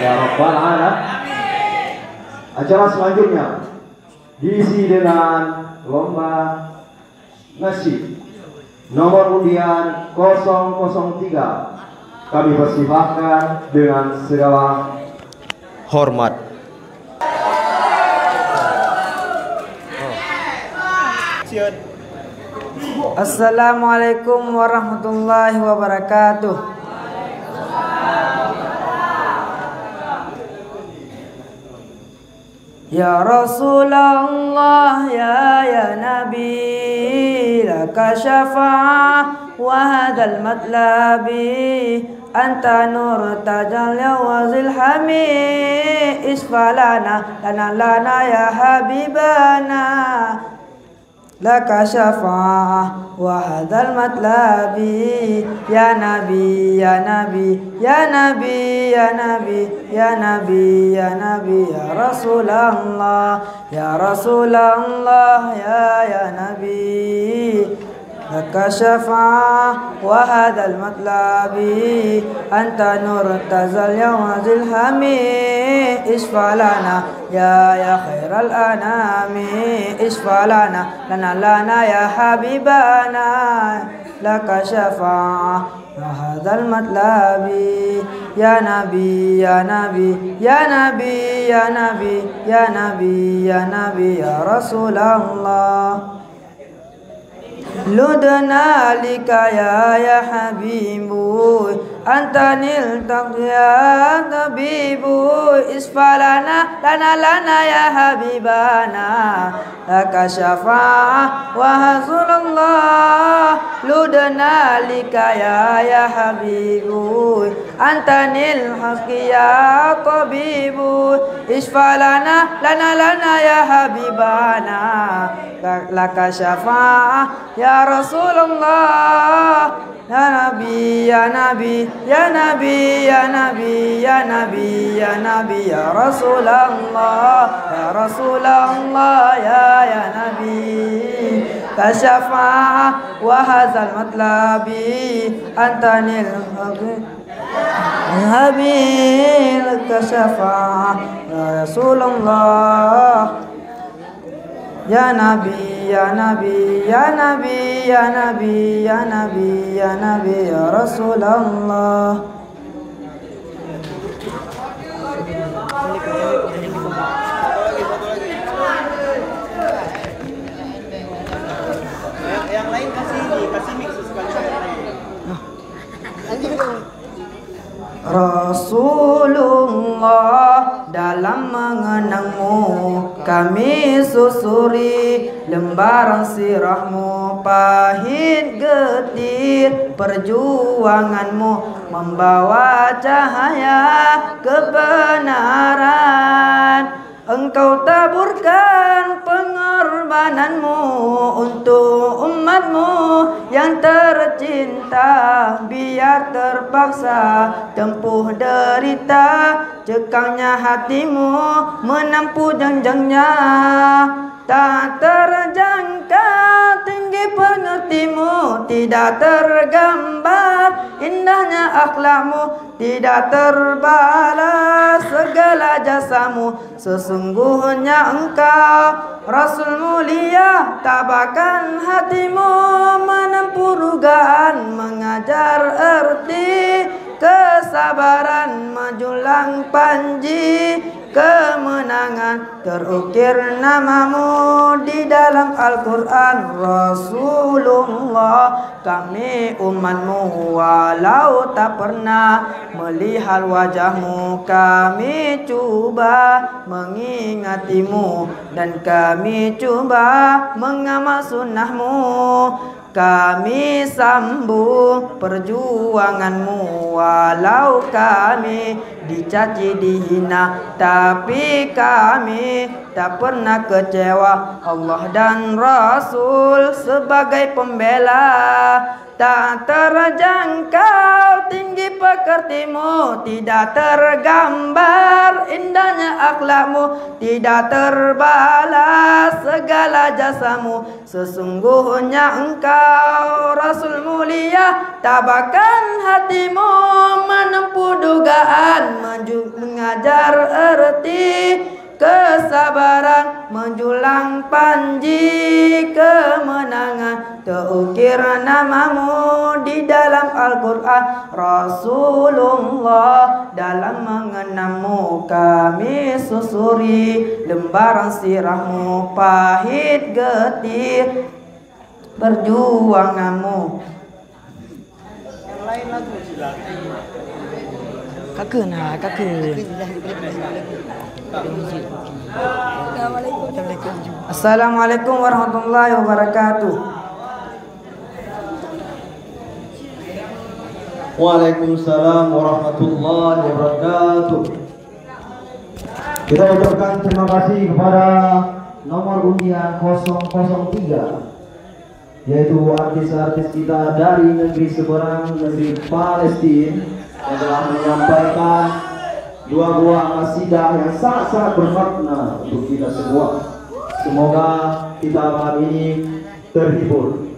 ya rabbal alamin. Acara selanjutnya diisi dengan lomba nasi nomor undian 003. Kami persilahkan dengan segala hormat. Assalamualaikum warahmatullahi wabarakatuh. Ya Rasulullah ya Nabi, laka syafa'ah wa hadal matlabi, anta nur tajalli wa zilhami, isfalana lana ya habibana. Laka syafa'ah wa hadzal matlabi, ya Nabi ya Nabi ya Nabi ya Nabi ya Nabi ya Nabi ya Rasulullah ya Rasulullah ya Nabi. Laka syafa'ah wa hadzal matlabi, anta nur tazal yawma zilhami, isfalana ya khairal anami, isfalana lana ya habibana. Laka syafa'ah wa hadzal matlabi, ya Nabi ya Nabi ya Nabi ya Nabi ya Nabi ya Nabi ya Rasulullah. Ludna lika ya habibu, antanil taqya tabibu, isfalana lana ya habibana. Laka syafa'ah wa Rasulullah. Ludna lika ya habibu, antanil haqiya tabibu, isfalana lana ya habibana. Laka syafa'ah ya Rasulullah, ya Nabi ya Nabi ya Nabi ya Nabi ya Nabi ya Nabi ya Rasulullah ya Rasulullah ya Nabi. Kasyafa'ah wa hadzal matlabi, antanil habil. Kasyafa'ah ya Rasulullah, ya Nabi ya Nabi ya Nabi ya Nabi ya Nabi ya Nabi ya Rasulullah. Yang lain kasih mix sekali. Rasulullah, dalam mengenangmu kami susuri lembaran sirahmu, pahit getir perjuanganmu membawa cahaya kebenaran. Engkau taburkan pengorbananmu untuk umatmu yang tercinta, biar terpaksa tempuh derita, cekangnya hatimu menempuh jenjangnya. Tak terjangka tinggi pengertimu, tidak tergambar indahnya akhlakmu, tidak terbalas segala jasamu. Sesungguhnya engkau Rasul mulia, tabakan hatimu menempuh rugaan, mengajar erti kesabaran, menjulang panji kemenangan. Terukir namamu di dalam Al-Quran. Rasulullah, kami umatmu, walau tak pernah melihat wajahmu, kami coba mengingatimu, dan kami coba mengamal sunnahmu. Kami sambung perjuanganmu, walau kami dicaci dihina, tapi kami tak pernah kecewa. Allah dan Rasul sebagai pembela. Tak terjangkau tinggi pekertimu, tidak tergambar indahnya akhlakmu, tidak terbalas segala jasamu. Sesungguhnya engkau Rasul mulia, tabakan hatimu menempuh dugaan, mengajar erti kesabaran, menjulang panji kemenangan. Terukir namamu di dalam Al-Quran, Rasulullah. Dalam mengenangmu kami susuri, lembaran sirahmu pahit getir perjuanganmu. Yang lain lagu silakan. Kakun lah, kakun. Assalamualaikum warahmatullahi wabarakatuh. Waalaikumsalam warahmatullahi wabarakatuh. Kita ucapkan terima kasih kepada nomor undian 003, yaitu artis-artis kita dari negeri seberang, negeri Palestina, yang telah menyampaikan dua buah qasidah yang sangat-sangat bermakna untuk kita semua. Semoga kita malam ini terhibur.